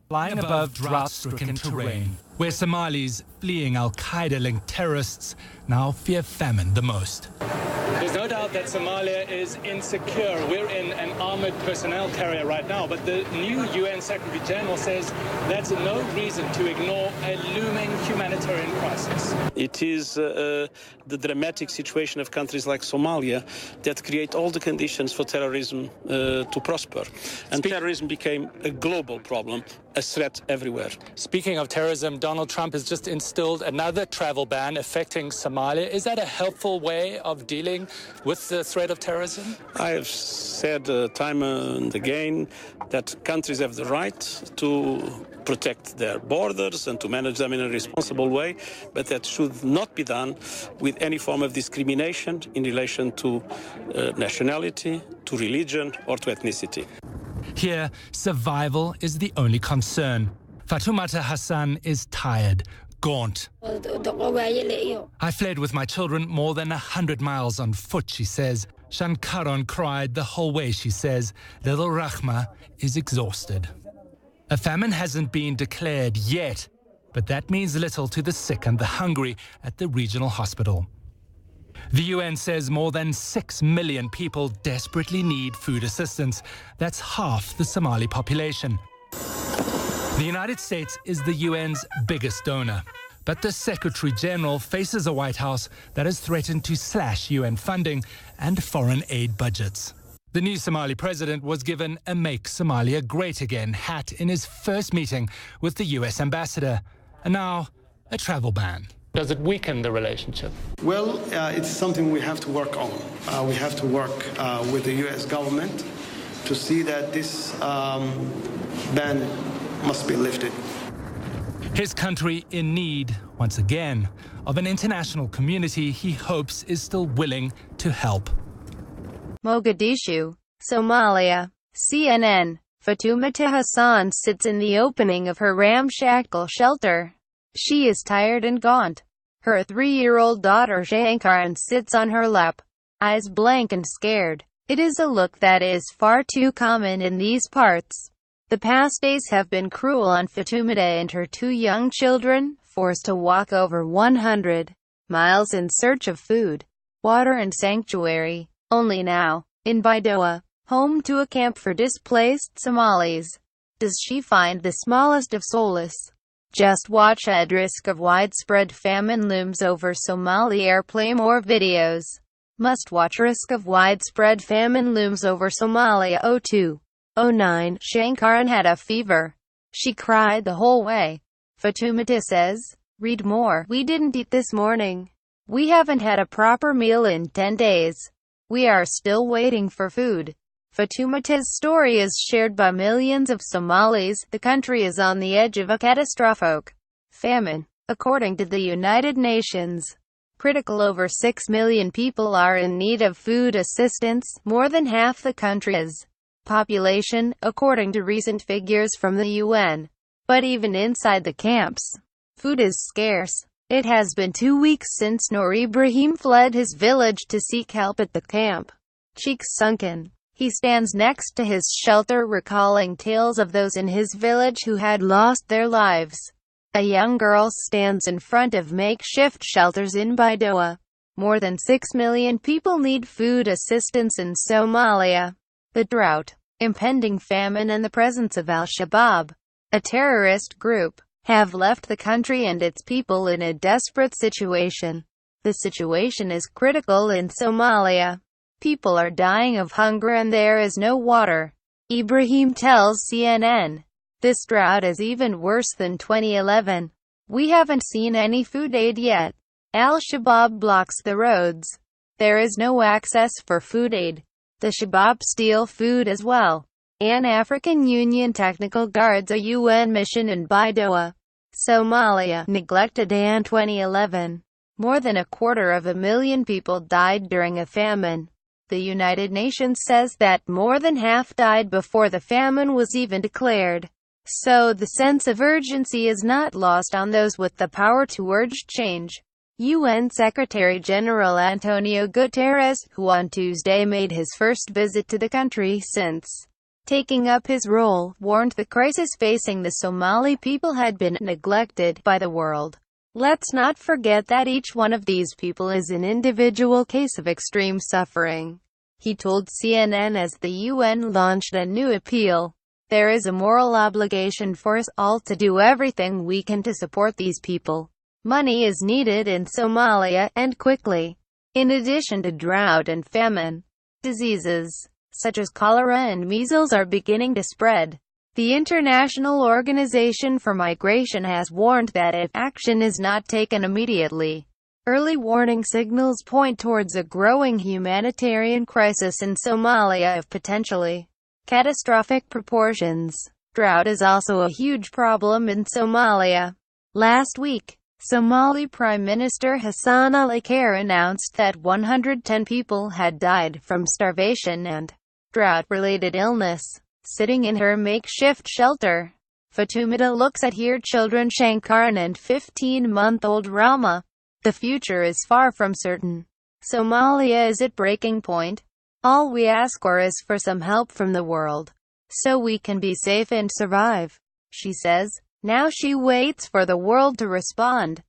flying above drought-stricken terrain, where Somalis fleeing Al-Qaeda-linked terrorists now fear famine the most. There's no doubt that Somalia is insecure. We're in an armored personnel carrier right now, but the new UN Secretary General says that's no reason to ignore a looming humanitarian crisis. It is the dramatic situation of countries like Somalia that create all the conditions for terrorism to prosper. And terrorism became a global problem, a threat everywhere. Speaking of terrorism, Donald Trump has just instilled another travel ban affecting Somalia. Is that a helpful way of dealing with the threat of terrorism? I have said time and again that countries have the right to protect their borders and to manage them in a responsible way, but that should not be done with any form of discrimination in relation to nationality, to religion, or to ethnicity. Here, survival is the only concern. Fatoumata Hassan is tired, gaunt. I fled with my children more than 100 miles on foot, she says. Shankaron cried the whole way, she says. Little Rahma is exhausted. A famine hasn't been declared yet, but that means little to the sick and the hungry at the regional hospital. The UN says more than 6 million people desperately need food assistance. That's half the Somali population. The United States is the UN's biggest donor, but the Secretary General faces a White House that has threatened to slash UN funding and foreign aid budgets. The new Somali president was given a Make Somalia Great Again hat in his first meeting with the US ambassador, and now a travel ban. Does it weaken the relationship? Well, it's something we have to work on. We have to work with the US government to see that this ban must be lifted. His country in need, once again, of an international community he hopes is still willing to help. Mogadishu, Somalia. CNN. Fatoumata Hassan sits in the opening of her ramshackle shelter. She is tired and gaunt. Her 3-year-old daughter Shankaran sits on her lap, eyes blank and scared. It is a look that is far too common in these parts. The past days have been cruel on Fatoumata and her 2 young children, forced to walk over 100 miles in search of food, water and sanctuary. Only now, in Baidoa, home to a camp for displaced Somalis, does she find the smallest of solace. Just watch at risk of widespread famine looms over Somalia. Play more videos. Must watch risk of widespread famine looms over Somalia. 02:09 Shankaran had a fever. She cried the whole way. Fatoumata says, read more. We didn't eat this morning. We haven't had a proper meal in 10 days. We are still waiting for food. Fatoumata's story is shared by millions of Somalis. The country is on the edge of a catastrophic famine, according to the United Nations. Critical over 6 million people are in need of food assistance, more than half the country's population, according to recent figures from the UN. But even inside the camps, food is scarce. It has been 2 weeks since Noor Ibrahim fled his village to seek help at the camp. Cheeks sunken, he stands next to his shelter recalling tales of those in his village who had lost their lives. A young girl stands in front of makeshift shelters in Baidoa. More than 6 million people need food assistance in Somalia. The drought, impending famine and the presence of Al-Shabaab, a terrorist group, have left the country and its people in a desperate situation. The situation is critical in Somalia. People are dying of hunger and there is no water. Ibrahim tells CNN, this drought is even worse than 2011. We haven't seen any food aid yet. Al-Shabaab blocks the roads. There is no access for food aid. The Shabaab steal food as well. An African Union technical guards a UN mission in Baidoa, Somalia, neglected in 2011. More than 250,000 people died during a famine. The United Nations says that more than half died before the famine was even declared. So the sense of urgency is not lost on those with the power to urge change. UN Secretary-General Antonio Guterres, who on Tuesday made his first visit to the country since taking up his role, warned the crisis facing the Somali people had been neglected by the world. Let's not forget that each one of these people is an individual case of extreme suffering, he told CNN as the UN launched a new appeal. There is a moral obligation for us all to do everything we can to support these people. Money is needed in Somalia, and quickly. In addition to drought and famine, diseases such as cholera and measles are beginning to spread. The International Organization for Migration has warned that if action is not taken immediately, early warning signals point towards a growing humanitarian crisis in Somalia of potentially catastrophic proportions. Drought is also a huge problem in Somalia. Last week, Somali Prime Minister Hassan Ali Khayre announced that 110 people had died from starvation and drought-related illness. Sitting in her makeshift shelter, Fatoumata looks at her children Shankaran and 15-month-old Rama. The future is far from certain. Somalia is at breaking point. All we ask is for some help from the world, so we can be safe and survive, she says. Now she waits for the world to respond.